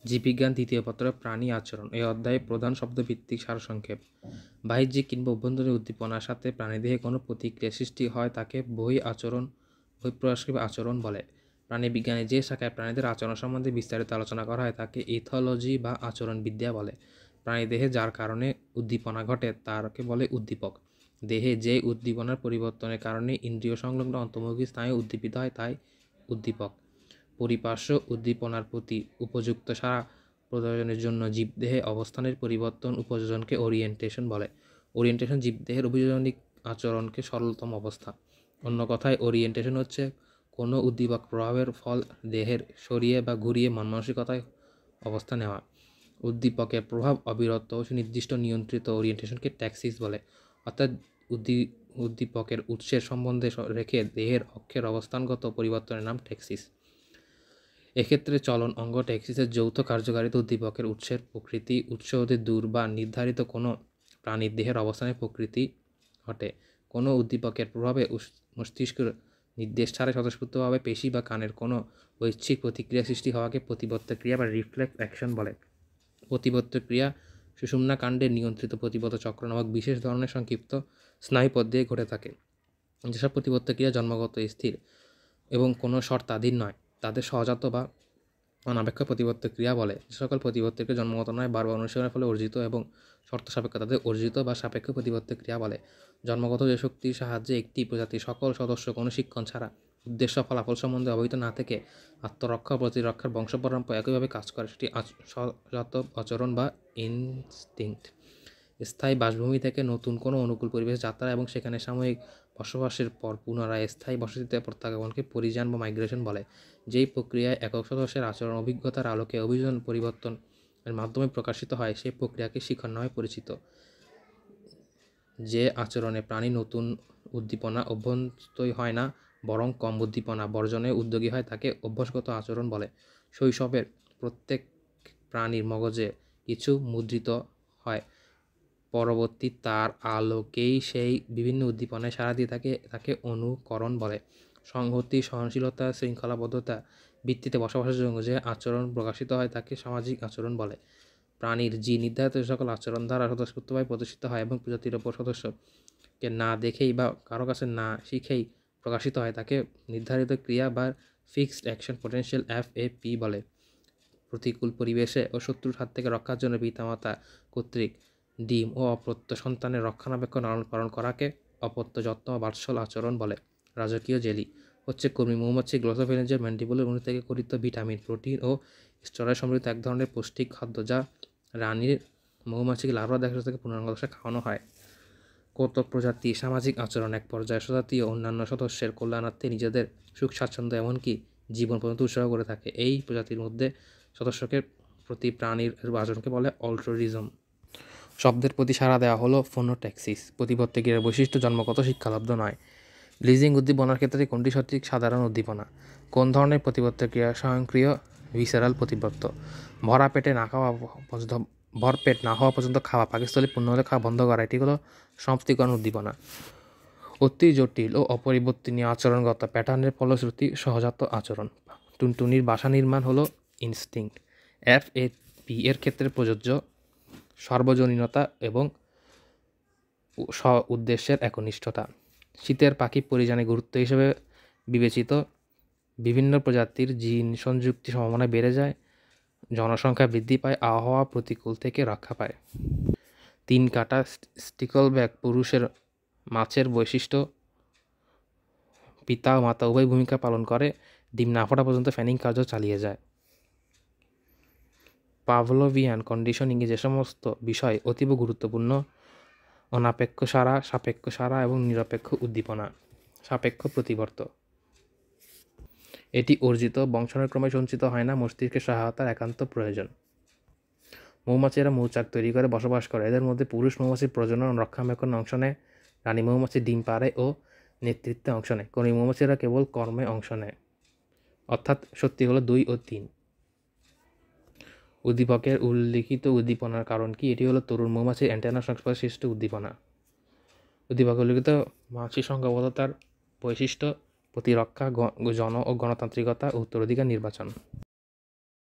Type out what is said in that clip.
জীববিজ্ঞান দ্বিতীয় পত্র প্রাণী আচরণ। এই অধ্যায়ে প্রধান শব্দভিত্তিক সারসংক্ষেপ। বাহ্যিক কিংবা অভ্যন্তরীণ উদ্দীপনার সাথে প্রাণীদেহে কোনো প্রতিক্রিয়া সৃষ্টি হয় তাকে বহিঃপ্রকাশী আচরণ বলে। প্রাণীবিজ্ঞানে যে শাখায় প্রাণীদের আচরণ সম্বন্ধে বিস্তারিত আলোচনা করা হয় তাকে ইথোলজি বা আচরণবিদ্যা বলে। প্রাণীদেহে যার কারণে উদ্দীপনা ঘটে তাকে বলে উদ্দীপক। দেহে যে উদ্দীপনার পরিবর্তনের কারণে ইন্দ্রিয় সংলগ্ন অন্তর্মুখী স্নায়ু উদ্দীপিত হয় তাই উদ্দীপক। পরিপার্শ্ব উদ্দীপনার প্রতি উপযুক্ত সাড়া প্রদানের জন্য জীবদেহে অবস্থানের পরিবর্তন উপযোজনকে ওরিয়েন্টেশন বলে। ওরিয়েন্টেশন জীবদেহের অভিযোজনিক আচরণকে সরলতম অবস্থা। অন্য কথায় ওরিয়েন্টেশন হচ্ছে কোনো উদ্দীপক প্রভাবের ফল দেহের সরিয়ে বা ঘুরিয়ে মন মানসিকতায় অবস্থা নেওয়া। উদ্দীপকের প্রভাব অবিরত ও সুনির্দিষ্ট নিয়ন্ত্রিত ওরিয়েন্টেশনকে ট্যাক্সিস বলে। অর্থাৎ উদ্দীপকের উৎসের সম্বন্ধে রেখে দেহের অক্ষের অবস্থানগত পরিবর্তনের নাম ট্যাক্সিস। এক্ষেত্রে চলন অঙ্গ ট্যাক্সিসের যৌথ কার্যকারিতা উদ্দীপকের উৎসের প্রকৃতি, উৎস হতে দূর বা নির্ধারিত কোনো প্রাণীর দেহের অবস্থানের প্রকৃতি ঘটে। কোনো উদ্দীপকের প্রভাবে মস্তিষ্কের নির্দেশ ছাড়াই স্বতঃস্ফূর্তভাবে পেশি বা কানের কোনো ঐচ্ছিক প্রতিক্রিয়া সৃষ্টি হওয়াকে প্রতিবত্ত ক্রিয়া বা রিফ্লেক্স অ্যাকশন বলে। প্রতিবত্ত ক্রিয়া সুষুম্না কাণ্ডের নিয়ন্ত্রিত প্রতিবত্ত চক্র নামক বিশেষ ধরনের সংক্ষিপ্ত স্নায়ুপথ দিয়ে ঘটে থাকে। যেসব প্রতিবত্ত ক্রিয়া জন্মগত স্থির এবং কোনো শর্তাধীন নয় তাদের সহজাত বা অনাপেক্ষ প্রতিবত্ত ক্রিয়া বলে। যে সকল প্রতিবত্ত ক্রিয়া জন্মগত নয় বারবার অনুশীলনের ফলে অর্জিত এবং শর্ত সাপেক্ষ তাদের অর্জিত বা সাপেক্ষ প্রতিবত্ত ক্রিয়া বলে। জন্মগত যে শক্তির সাহায্যে একটি প্রজাতির সকল সদস্য কোনো শিক্ষণ ছাড়া উদ্দেশ্য ফলাফল সম্বন্ধে অবহিত না থেকে আত্মরক্ষা ও প্রতিরক্ষার বংশ পরম্পরা একইভাবে কাজ করে সেটি সহজাত আচরণ বা ইনস্টিংক্ট। স্থায়ী বাসভূমি থেকে নতুন কোনো অনুকূল পরিবেশ যাত্রা এবং সেখানে সাময়িক বসবাসের পর পুনরায় স্থায়ী বসতিতে প্রত্যাগমনকে পরিযান বা মাইগ্রেশন বলে। যেই প্রক্রিয়ায় একক সদস্যের আচরণ অভিজ্ঞতার আলোকে অভিযোজন পরিবর্তনের মাধ্যমে প্রকাশিত হয় সেই প্রক্রিয়াকে শিখন নামে পরিচিত। যে আচরণে প্রাণী নতুন উদ্দীপনা অভ্যন্তই হয় না বরং কম উদ্দীপনা বর্জনে উদ্যোগী হয় তাকে অভ্যাসগত আচরণ বলে। শৈশবের প্রত্যেক প্রাণীর মগজে কিছু মুদ্রিত হয়, পরবর্তী তার আলোকেই সেই বিভিন্ন উদ্দীপনায় সাড়া দিয়ে তাকে অনুকরণ বলে। সংহতি, সহনশীলতা, শৃঙ্খলাবদ্ধতা ভিত্তিতে বসবাসের জন্য যে আচরণ প্রকাশিত হয় তাকে সামাজিক আচরণ বলে। প্রাণীর নির্ধারিত সকল আচরণ দ্বারা স্বতঃস্ফূর্তভাবে প্রদর্শিত হয় এবং প্রজাতির অপর সদস্যকে না দেখেই বা কারো কাছে না শিখেই প্রকাশিত হয় তাকে নির্ধারিত ক্রিয়া বা ফিক্সড অ্যাকশন পটেনশিয়াল FAP বলে। প্রতিকূল পরিবেশে ও শত্রুর হাত থেকে রক্ষার জন্য পিতামাতা কর্তৃক ডিম ও অপত্য সন্তানের রক্ষণাবেক্ষণ লালন পালন করাকে অপত্য যত্ন ও বাৎসল আচরণ বলে। রাজকীয় জেলি হচ্ছে কর্মী মৌমাছি গ্লোসোফেরেঞ্জিয়াল ম্যান্ডিবুলের অণু থেকে গঠিত ভিটামিন, প্রোটিন ও স্টেরয়েড সমৃদ্ধ এক ধরনের পৌষ্টিক খাদ্য যা রানীর মৌমাছিকে লার্ভা দেখা থেকে পূর্ণাঙ্গ দশায় খাওয়ানো হয়। কতক প্রজাতি সামাজিক আচরণ এক পর্যায়ে স্বজাতি ও অন্যান্য সদস্যের কল্যাণার্থে নিজেদের সুখ স্বাচ্ছন্দ্য এমনকি জীবন পর্যন্ত উৎসর্গ করে থাকে। এই প্রজাতির মধ্যে সদস্যকে প্রতি প্রাণীর আচরণকে বলে অল্ট্রুইজম। শব্দের প্রতি সাড়া দেওয়া হলো ফোনোট্যাক্সিস। প্রতিবত্ত ক্রিয়ার বৈশিষ্ট্য জন্মগত শিক্ষালব্ধ নয়। লিজিং উদ্দীপনার ক্ষেত্রে কোনটি সঠিক সাধারণ উদ্দীপনা? কোন ধরনের প্রতিবত্ত ক্রিয়া স্বয়ংক্রিয় ভিসেরাল প্রতিবত্ত? ভরপেট না হওয়া পর্যন্ত খাওয়া, পাকস্থলী পূর্ণ হলে খাওয়া বন্ধ করা, এটি হলো সমাপ্তিকরণ উদ্দীপনা। অতি জটিল ও অপরিবর্তনীয় আচরণগত প্যাটার্নের ফলশ্রুতি সহজাত আচরণ। টুনটুনির বাসা নির্মাণ হলো ইনস্টিংক্ট। FAP এর ক্ষেত্রে প্রযোজ্য সর্বজনীনতা এবং উদ্দেশ্যের একনিষ্ঠতা। শীতের পাখি পরিযানে গুরুত্ব হিসেবে বিবেচিত। বিভিন্ন প্রজাতির জিন সংযুক্তির সম্ভাবনা বেড়ে যায়, জনসংখ্যা বৃদ্ধি পায়, আবহাওয়া প্রতিকূল থেকে রক্ষা পায়। 3 কাটা স্টিকলব্যাক পুরুষের মাছের বৈশিষ্ট্য পিতা ও মাতা উভয় ভূমিকা পালন করে, ডিম না ফোটা পর্যন্ত ফ্যানিং কার্য চালিয়ে যায়। পাভলোভিয়ান কন্ডিশনিংয়ে যে সমস্ত বিষয় অতীব গুরুত্বপূর্ণ: অনাপেক্ষ সাড়া, সাপেক্ষ সাড়া এবং নিরপেক্ষ উদ্দীপনা। সাপেক্ষ প্রতিবর্ত এটি অর্জিত বংশানুক্রমে সঞ্চিত হয় না, মস্তিষ্কের সহায়তার একান্ত প্রয়োজন। মৌমাছিরা মৌচাক তৈরি করে বসবাস করে। এদের মধ্যে পুরুষ মৌমাছির প্রজনন রক্ষণাবেক্ষণে অংশ নেয়, রানী মৌমাছি ডিম পাড়ে ও নেতৃত্বে অংশ নেয়। কর্মী মৌমাছিরা কেবল কর্মে অংশ নেয়। অর্থাৎ শক্তি হলো 2 ও 3। উদ্দীপকের উল্লিখিত উদ্দীপনার কারণ কি? এটি হলো তরুণ মৌমাছির অ্যান্টেনার সংস্পর্শে সৃষ্ট উদ্দীপনা। উদ্দীপকে উল্লিখিত মাছি সংঘবদ্ধতার বৈশিষ্ট্য প্রতিরক্ষা, জন ও গণতান্ত্রিকতা ও উত্তরাধিকার নির্বাচন।